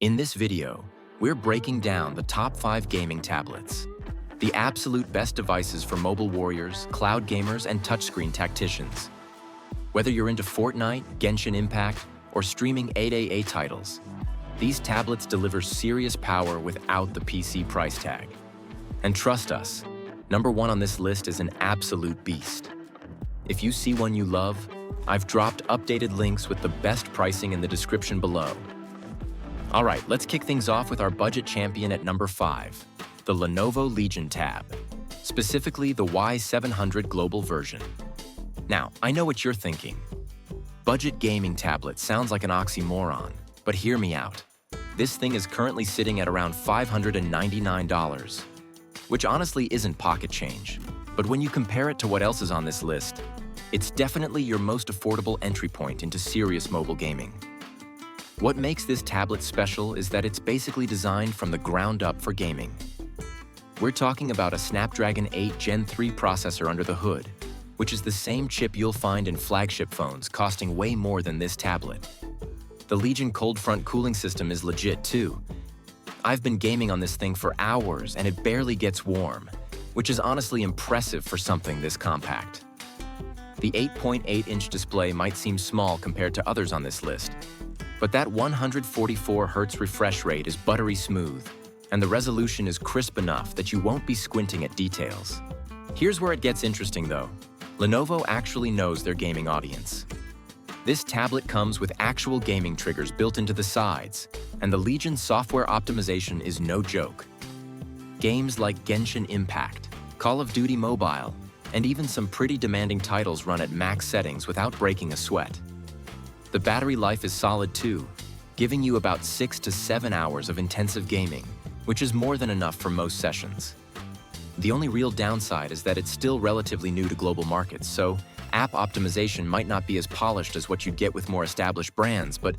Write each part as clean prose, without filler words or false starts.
In this video, we're breaking down the top 5 gaming tablets. The absolute best devices for mobile warriors, cloud gamers, and touchscreen tacticians. Whether you're into Fortnite, Genshin Impact, or streaming 8AA titles, these tablets deliver serious power without the PC price tag. And trust us, number 1 on this list is an absolute beast. If you see one you love, I've dropped updated links with the best pricing in the description below. All right, let's kick things off with our budget champion at number 5, the Lenovo Legion tab, specifically the Y700 global version. Now, I know what you're thinking. Budget gaming tablet sounds like an oxymoron, but hear me out. This thing is currently sitting at around $599, which honestly isn't pocket change. But when you compare it to what else is on this list, it's definitely your most affordable entry point into serious mobile gaming. What makes this tablet special is that it's basically designed from the ground up for gaming. We're talking about a Snapdragon 8 Gen 3 processor under the hood, which is the same chip you'll find in flagship phones costing way more than this tablet. The Legion cold front cooling system is legit too. I've been gaming on this thing for hours and it barely gets warm, which is honestly impressive for something this compact. The 8.8-inch display might seem small compared to others on this list, but that 144 Hz refresh rate is buttery smooth, and the resolution is crisp enough that you won't be squinting at details. Here's where it gets interesting though. Lenovo actually knows their gaming audience. This tablet comes with actual gaming triggers built into the sides, and the Legion software optimization is no joke. Games like Genshin Impact, Call of Duty Mobile, and even some pretty demanding titles run at max settings without breaking a sweat. The battery life is solid too, giving you about 6 to 7 hours of intensive gaming, which is more than enough for most sessions. The only real downside is that it's still relatively new to global markets, so app optimization might not be as polished as what you'd get with more established brands, but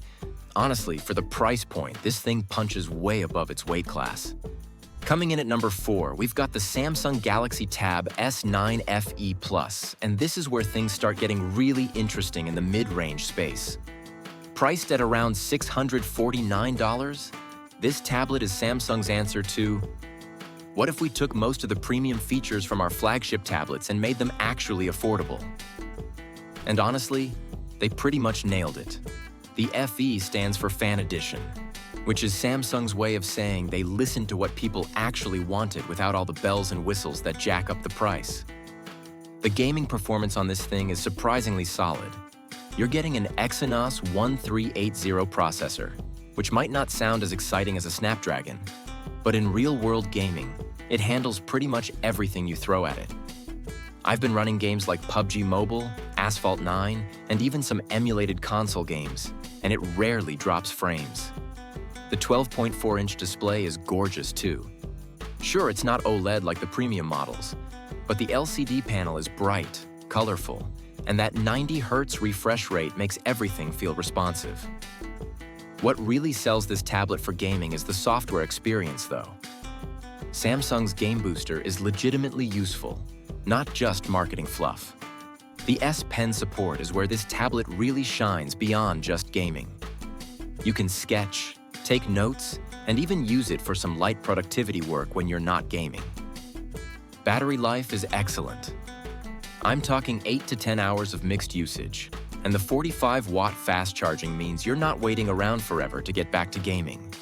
honestly, for the price point, this thing punches way above its weight class. Coming in at number 4, we've got the Samsung Galaxy Tab S9 FE Plus, and this is where things start getting really interesting in the mid-range space. Priced at around $649, this tablet is Samsung's answer to, what if we took most of the premium features from our flagship tablets and made them actually affordable? And honestly, they pretty much nailed it. The FE stands for Fan Edition, which is Samsung's way of saying they listened to what people actually wanted without all the bells and whistles that jack up the price. The gaming performance on this thing is surprisingly solid. You're getting an Exynos 1380 processor, which might not sound as exciting as a Snapdragon, but in real-world gaming, it handles pretty much everything you throw at it. I've been running games like PUBG Mobile, Asphalt 9, and even some emulated console games, and it rarely drops frames. The 12.4-inch display is gorgeous too. Sure, it's not OLED like the premium models, but the LCD panel is bright, colorful, and that 90 Hz refresh rate makes everything feel responsive. What really sells this tablet for gaming is the software experience though. Samsung's Game Booster is legitimately useful, not just marketing fluff. The S Pen support is where this tablet really shines beyond just gaming. You can sketch, take notes, and even use it for some light productivity work when you're not gaming. Battery life is excellent. I'm talking 8 to 10 hours of mixed usage, and the 45-watt fast charging means you're not waiting around forever to get back to gaming.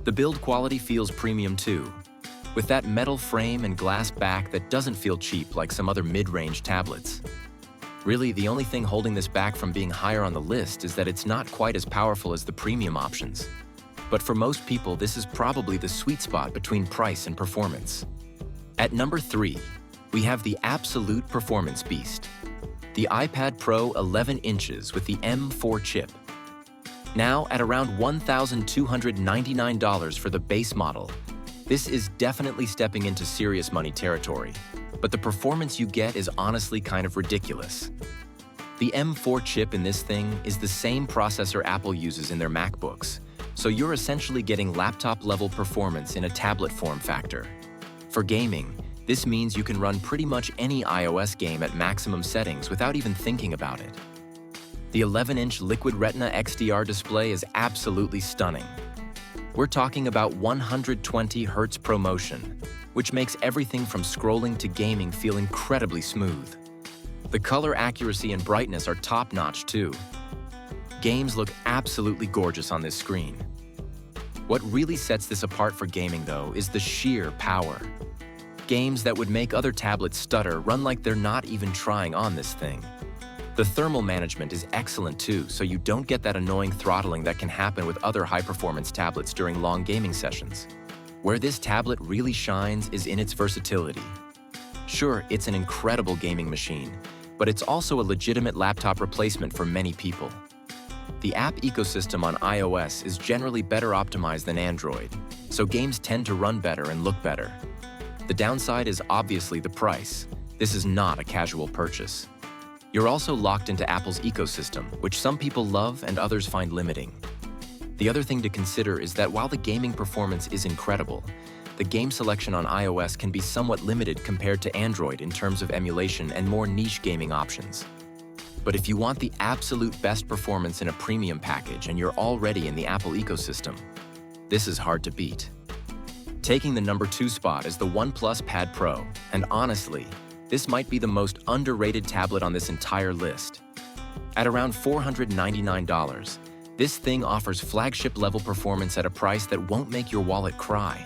The build quality feels premium too, with that metal frame and glass back that doesn't feel cheap like some other mid-range tablets. Really, the only thing holding this back from being higher on the list is that it's not quite as powerful as the premium options. But for most people, this is probably the sweet spot between price and performance. At number 3, we have the absolute performance beast, the iPad Pro 11 inches with the M4 chip. Now, at around $1,299 for the base model, this is definitely stepping into serious money territory, but the performance you get is honestly kind of ridiculous. The M4 chip in this thing is the same processor Apple uses in their MacBooks, so you're essentially getting laptop-level performance in a tablet form factor. For gaming, this means you can run pretty much any iOS game at maximum settings without even thinking about it. The 11-inch Liquid Retina XDR display is absolutely stunning. We're talking about 120 Hz ProMotion, which makes everything from scrolling to gaming feel incredibly smooth. The color accuracy and brightness are top-notch too. Games look absolutely gorgeous on this screen. What really sets this apart for gaming, though, is the sheer power. Games that would make other tablets stutter run like they're not even trying on this thing. The thermal management is excellent too, so you don't get that annoying throttling that can happen with other high-performance tablets during long gaming sessions. Where this tablet really shines is in its versatility. Sure, it's an incredible gaming machine, but it's also a legitimate laptop replacement for many people. The app ecosystem on iOS is generally better optimized than Android, so games tend to run better and look better. The downside is obviously the price. This is not a casual purchase. You're also locked into Apple's ecosystem, which some people love and others find limiting. The other thing to consider is that while the gaming performance is incredible, the game selection on iOS can be somewhat limited compared to Android in terms of emulation and more niche gaming options. But if you want the absolute best performance in a premium package and you're already in the Apple ecosystem, this is hard to beat. Taking the number 2 spot is the OnePlus Pad Pro, and honestly, this might be the most underrated tablet on this entire list. At around $499, this thing offers flagship-level performance at a price that won't make your wallet cry.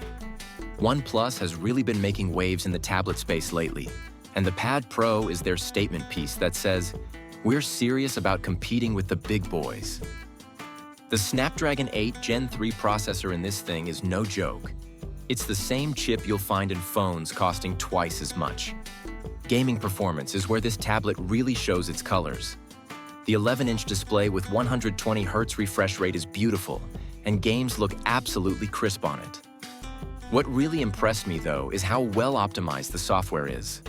OnePlus has really been making waves in the tablet space lately, and the Pad Pro is their statement piece that says, "We're serious about competing with the big boys." The Snapdragon 8 Gen 3 processor in this thing is no joke. It's the same chip you'll find in phones costing twice as much. Gaming performance is where this tablet really shows its colors. The 11-inch display with 120 Hz refresh rate is beautiful, and games look absolutely crisp on it. What really impressed me, though, is how well optimized the software is.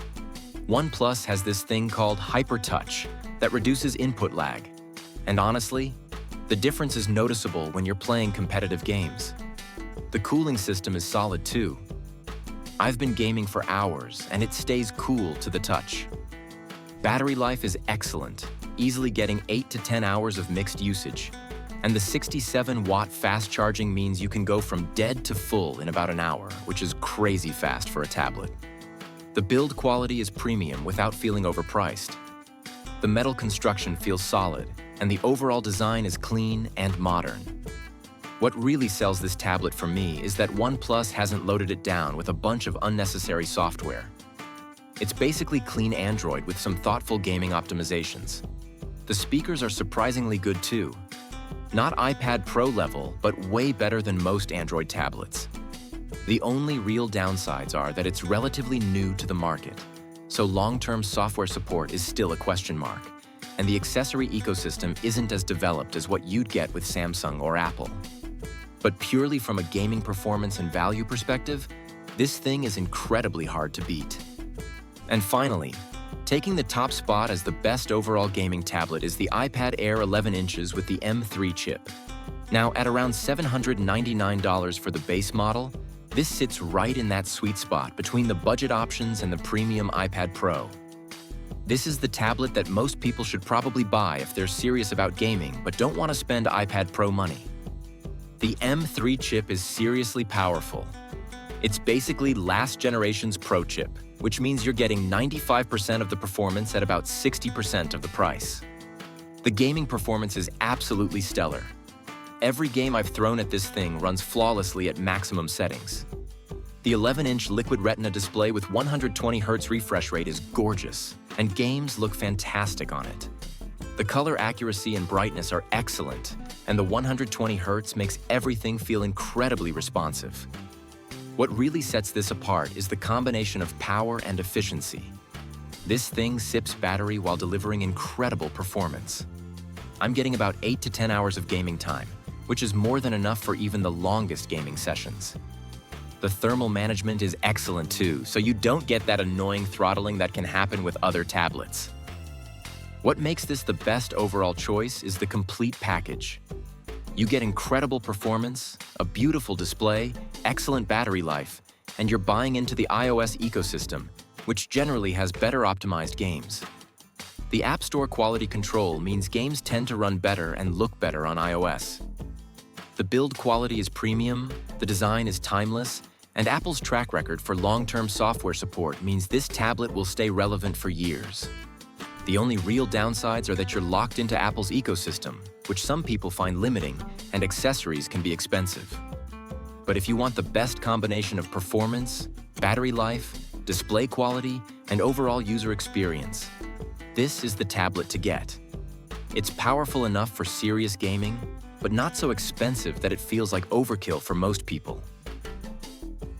OnePlus has this thing called HyperTouch that reduces input lag. And honestly, the difference is noticeable when you're playing competitive games. The cooling system is solid too. I've been gaming for hours, and it stays cool to the touch. Battery life is excellent, easily getting 8 to 10 hours of mixed usage. And the 67-watt fast charging means you can go from dead to full in about an hour, which is crazy fast for a tablet. The build quality is premium without feeling overpriced. The metal construction feels solid, and the overall design is clean and modern. What really sells this tablet for me is that OnePlus hasn't loaded it down with a bunch of unnecessary software. It's basically clean Android with some thoughtful gaming optimizations. The speakers are surprisingly good too. Not iPad Pro level, but way better than most Android tablets. The only real downsides are that it's relatively new to the market, so long-term software support is still a question mark, and the accessory ecosystem isn't as developed as what you'd get with Samsung or Apple. But purely from a gaming performance and value perspective, this thing is incredibly hard to beat. And finally, taking the top spot as the best overall gaming tablet is the iPad Air 11 inches with the M3 chip. Now, at around $799 for the base model, this sits right in that sweet spot between the budget options and the premium iPad Pro. This is the tablet that most people should probably buy if they're serious about gaming but don't want to spend iPad Pro money. The M3 chip is seriously powerful. It's basically last generation's Pro chip, which means you're getting 95% of the performance at about 60% of the price. The gaming performance is absolutely stellar. Every game I've thrown at this thing runs flawlessly at maximum settings. The 11-inch Liquid Retina display with 120 Hz refresh rate is gorgeous, and games look fantastic on it. The color accuracy and brightness are excellent, and the 120 Hz makes everything feel incredibly responsive. What really sets this apart is the combination of power and efficiency. This thing sips battery while delivering incredible performance. I'm getting about 8 to 10 hours of gaming time, which is more than enough for even the longest gaming sessions. The thermal management is excellent too, so you don't get that annoying throttling that can happen with other tablets. What makes this the best overall choice is the complete package. You get incredible performance, a beautiful display, excellent battery life, and you're buying into the iOS ecosystem, which generally has better optimized games. The App Store quality control means games tend to run better and look better on iOS. The build quality is premium, the design is timeless, and Apple's track record for long-term software support means this tablet will stay relevant for years. The only real downsides are that you're locked into Apple's ecosystem, which some people find limiting, and accessories can be expensive. But if you want the best combination of performance, battery life, display quality, and overall user experience, this is the tablet to get. It's powerful enough for serious gaming, but not so expensive that it feels like overkill for most people.